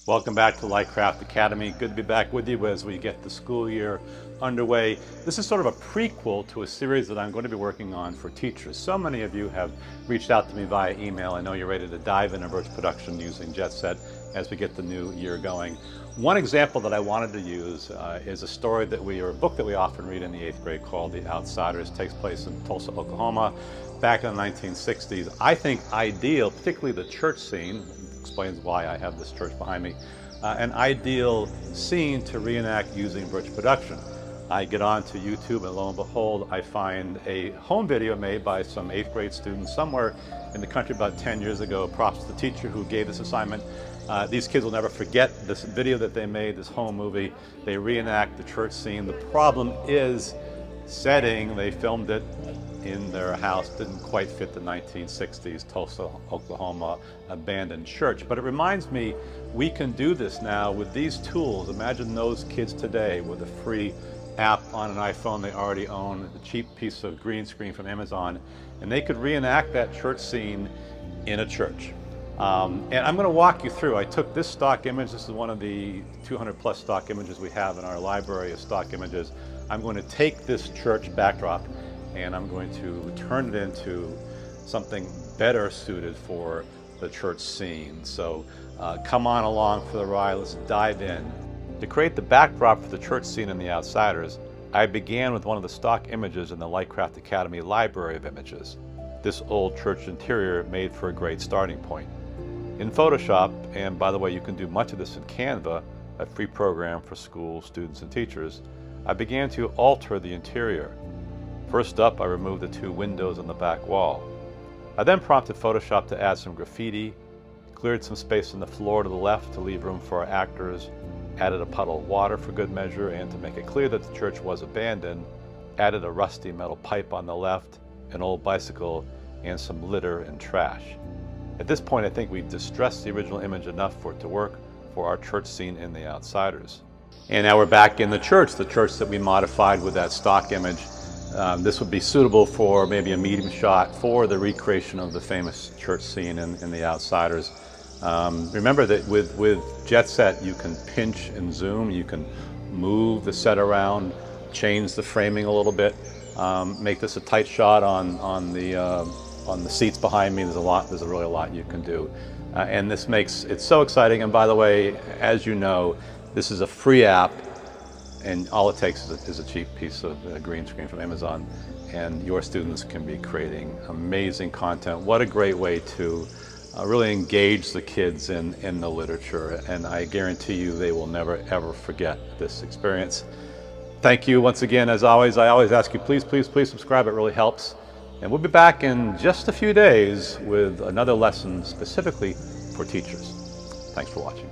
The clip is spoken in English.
Welcome back to Lightcraft Academy. Good to be back with you as we get the school year underway. This is sort of a prequel to a series that I'm going to be working on for teachers. So many of you have reached out to me via email. I know you're ready to dive into virtual production using Jetset as we get the new year going. One example that I wanted to use is a book that we often read in the 8th grade called The Outsiders. It takes place in Tulsa, Oklahoma, back in the 1960s. I think ideal, particularly the church scene, explains why I have this church behind me, an ideal scene to reenact using virtual production. I get on to YouTube and lo and behold, I find a home video made by some 8th grade students somewhere in the country about 10 years ago. Props to the teacher who gave this assignment. These kids will never forget this video that they made, this home movie. They reenact the church scene. The problem is setting. They filmed it in their house, didn't quite fit the 1960s Tulsa, Oklahoma abandoned church. But it reminds me, we can do this now with these tools. Imagine those kids today with a free app on an iPhone they already own, a cheap piece of green screen from Amazon, and they could reenact that church scene in a church. And I'm going to walk you through. I took this stock image. This is one of the 200 plus stock images we have in our library of stock images. I'm going to take this church backdrop and I'm going to turn it into something better suited for the church scene. So come on along for the ride. Let's dive in. To create the backdrop for the church scene in The Outsiders, I began with one of the stock images in the Lightcraft Academy library of images. This old church interior made for a great starting point. In Photoshop, and by the way, you can do much of this in Canva, a free program for schools, students, and teachers, I began to alter the interior. First up, I removed the 2 windows on the back wall. I then prompted Photoshop to add some graffiti, cleared some space on the floor to the left to leave room for our actors, added a puddle of water for good measure, and to make it clear that the church was abandoned, added a rusty metal pipe on the left, an old bicycle, and some litter and trash. At this point, I think we've distressed the original image enough for it to work for our church scene in The Outsiders. And now we're back in the church that we modified with that stock image. This would be suitable for maybe a medium shot for the recreation of the famous church scene in The Outsiders. Remember that with Jetset, you can pinch and zoom, you can move the set around, change the framing a little bit, make this a tight shot on the seats behind me. There's really a lot you can do. And this makes it so exciting. And by the way, as you know, this is a free app, and all it takes is a cheap piece of green screen from Amazon, and your students can be creating amazing content. What a great way to really engage the kids in the literature, and I guarantee you they will never ever forget this experience. Thank you once again. As always, I always ask you, please subscribe. It really helps. And we'll be back in just a few days with another lesson specifically for teachers. Thanks for watching.